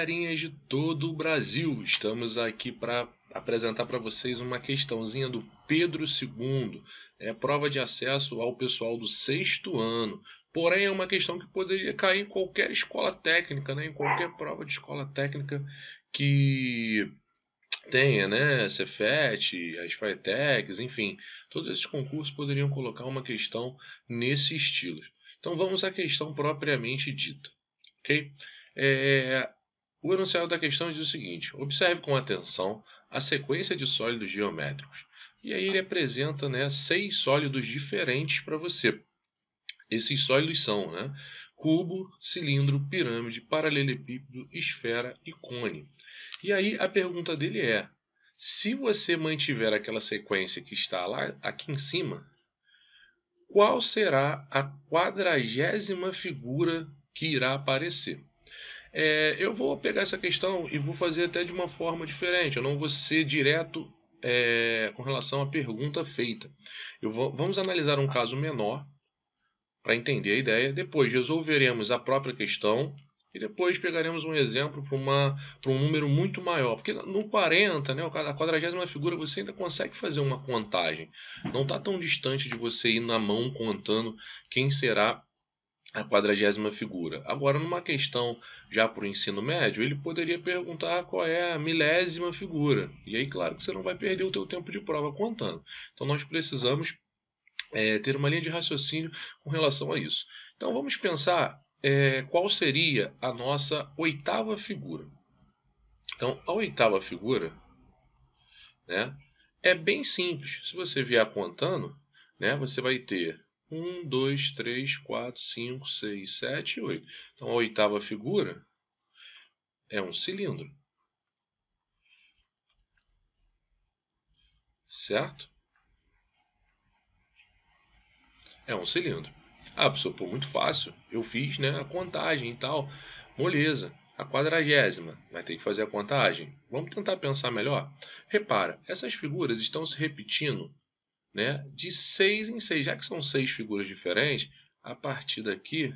galerinhas de todo o Brasil, estamos aqui para apresentar para vocês uma questãozinha do Pedro II, prova de acesso ao pessoal do 6º ano, porém é uma questão que poderia cair em qualquer escola técnica, né? Em qualquer prova de escola técnica que tenha, né, Cefet, as Faetecs, enfim, todos esses concursos poderiam colocar uma questão nesse estilo. Então vamos à questão propriamente dita, ok? O enunciado da questão diz o seguinte: observe com atenção a sequência de sólidos geométricos. E aí ele apresenta, né, 6 sólidos diferentes para você. Esses sólidos são, né, cubo, cilindro, pirâmide, paralelepípedo, esfera e cone. E aí a pergunta dele é: se você mantiver aquela sequência que está lá aqui em cima, qual será a 40ª figura que irá aparecer? Eu vou pegar essa questão e vou fazer até de uma forma diferente. Eu não vou ser direto com relação à pergunta feita. Vamos analisar um caso menor para entender a ideia. Depois resolveremos a própria questão e depois pegaremos um exemplo para um número muito maior. Porque no 40, né, a 40ª figura, você ainda consegue fazer uma contagem. Não está tão distante de você ir na mão contando quem será a 40ª figura. Agora, numa questão já para o ensino médio, ele poderia perguntar qual é a 1000ª figura. E aí, claro que você não vai perder o teu tempo de prova contando. Então, nós precisamos ter uma linha de raciocínio com relação a isso. Então, vamos pensar qual seria a nossa 8ª figura. Então, a 8ª figura, né, é bem simples. Se você vier contando, né, você vai ter 1, 2, 3, 4, 5, 6, 7, 8. Então, a 8ª figura é um cilindro. Certo? É um cilindro. Ah, professor, pô, muito fácil. Eu fiz, né, a contagem e tal. Moleza. A 40ª. Vai ter que fazer a contagem. Vamos tentar pensar melhor? Repara, essas figuras estão se repetindo, né, de 6 em 6. Já que são 6 figuras diferentes, a partir daqui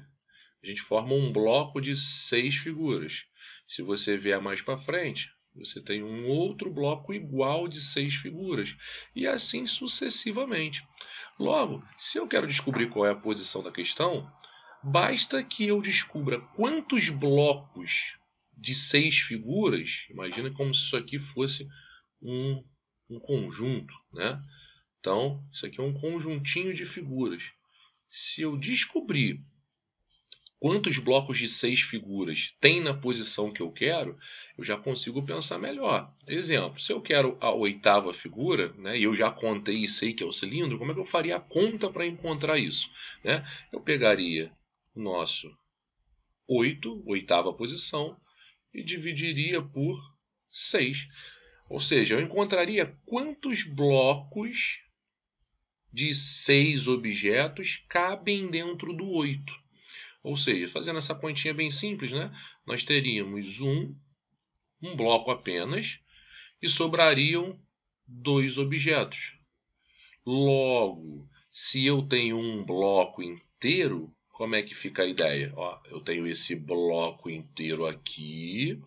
a gente forma um bloco de 6 figuras. Se você vier mais para frente, você tem um outro bloco igual de 6 figuras. E assim sucessivamente. Logo, se eu quero descobrir qual é a posição da questão, basta que eu descubra quantos blocos de 6 figuras. Imagina como se isso aqui fosse um conjunto, né? Então, isso aqui é um conjuntinho de figuras. Se eu descobrir quantos blocos de 6 figuras tem na posição que eu quero, eu já consigo pensar melhor. Exemplo, se eu quero a 8ª figura, né, e eu já contei e sei que é o cilindro, como é que eu faria a conta para encontrar isso? Né? Eu pegaria o nosso 8ª posição, e dividiria por 6. Ou seja, eu encontraria quantos blocos de 6 objetos cabem dentro do 8. Ou seja, fazendo essa continha bem simples, né, nós teríamos um bloco apenas e sobrariam 2 objetos. Logo, se eu tenho um bloco inteiro, como é que fica a ideia? Ó, eu tenho esse bloco inteiro aqui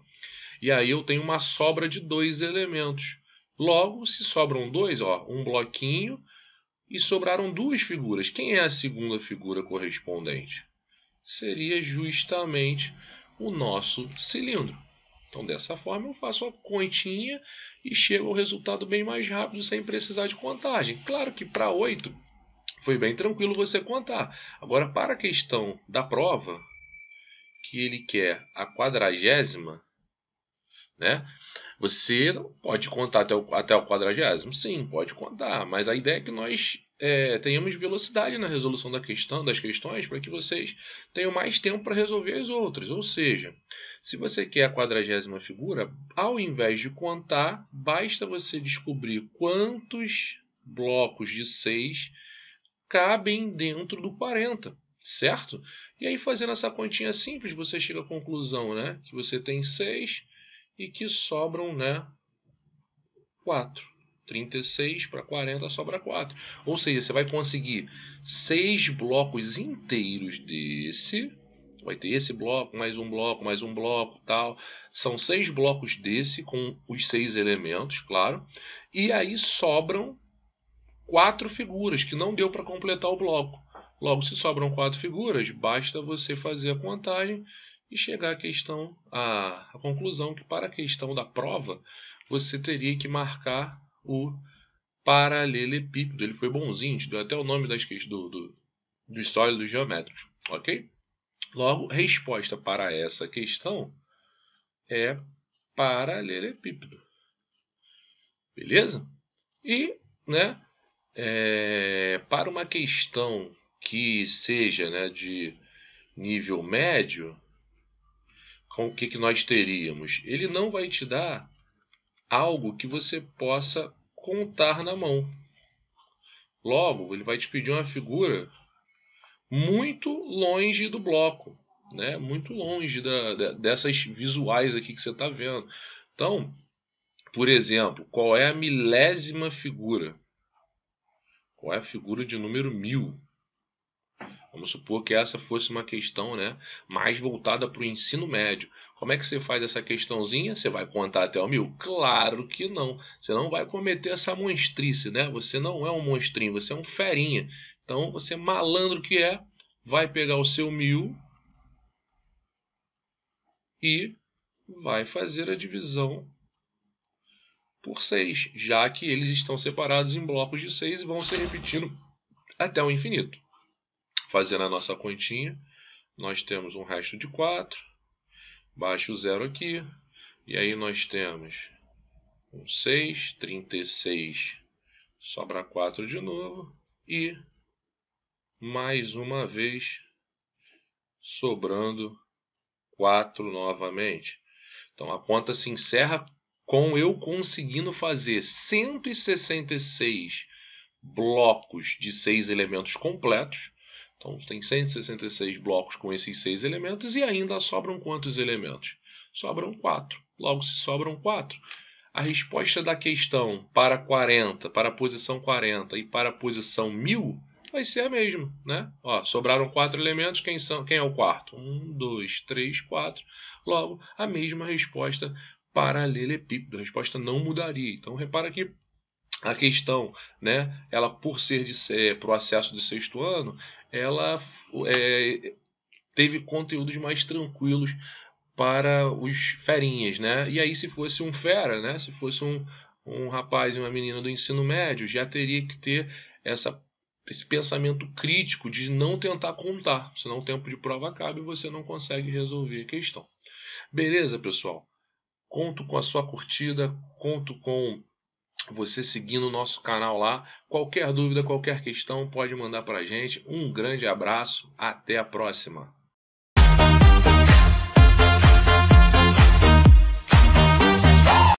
e aí eu tenho uma sobra de 2 elementos. Logo, se sobram 2, ó, um bloquinho e sobraram 2 figuras. Quem é a segunda figura correspondente? Seria justamente o nosso cilindro. Então, dessa forma, eu faço a continha e chego ao resultado bem mais rápido, sem precisar de contagem. Claro que para 8 foi bem tranquilo você contar. Agora, para a questão da prova, que ele quer a 40ª, né? Você pode contar até o 40º? Sim, pode contar, mas a ideia é que nós tenhamos velocidade na resolução das questões para que vocês tenham mais tempo para resolver as outras. Ou seja, se você quer a 40ª figura, ao invés de contar, basta você descobrir quantos blocos de 6 cabem dentro do 40, certo? E aí, fazendo essa continha simples, você chega à conclusão, né, que você tem 6 e que sobram, né, 4. 36 para 40 sobra 4. Ou seja, você vai conseguir 6 blocos inteiros desse Vai ter esse bloco, mais um bloco, tal. São 6 blocos desse, com os 6 elementos, claro. E aí sobram 4 figuras, que não deu para completar o bloco. Logo, se sobram 4 figuras, basta você fazer a contagem e chegar à conclusão que para a questão da prova, você teria que marcar o paralelepípedo. Ele foi bonzinho, te deu até o nome do sólidos geométricos, ok? Logo, resposta para essa questão é paralelepípedo. Beleza? E, né, para uma questão que seja, né, de nível médio, com o que nós teríamos? Ele não vai te dar algo que você possa contar na mão. Logo, ele vai te pedir uma figura muito longe do bloco, né? Muito longe dessas visuais aqui que você está vendo. Então, por exemplo, qual é a milésima figura? Qual é a figura de número 1000? Vamos supor que essa fosse uma questão, né, mais voltada para o ensino médio. Como é que você faz essa questãozinha? Você vai contar até o 1000? Claro que não. Você não vai cometer essa monstrice, né? Você não é um monstrinho, você é um ferinha. Então, você malandro que é, vai pegar o seu 1000 e vai fazer a divisão por 6, já que eles estão separados em blocos de 6 e vão se repetindo até o infinito. Fazendo a nossa continha, nós temos um resto de 4, baixa o 0 aqui, e aí nós temos um 6, 36, sobra 4 de novo, e mais uma vez sobrando 4 novamente. Então a conta se encerra com eu conseguindo fazer 166 blocos de 6 elementos completos. Então tem 166 blocos com esses 6 elementos e ainda sobram quantos elementos? Sobram 4. Logo, se sobram 4, a resposta da questão para 40, para a posição 40 e para a posição 1000 vai ser a mesma, né? Ó, sobraram 4 elementos, quem é o quarto? 1, 2, 3, 4. Logo, a mesma resposta paralelepípedo. A resposta não mudaria. Então, repara que a questão, né, ela por ser para o acesso do 6º ano, ela teve conteúdos mais tranquilos para os ferinhas, né? E aí se fosse um fera, né, se fosse um rapaz e uma menina do ensino médio, já teria que ter esse pensamento crítico de não tentar contar, senão o tempo de prova acaba e você não consegue resolver a questão. Beleza, pessoal? Conto com a sua curtida, conto com você seguindo o nosso canal lá. Qualquer dúvida, qualquer questão, pode mandar para a gente. Um grande abraço, até a próxima.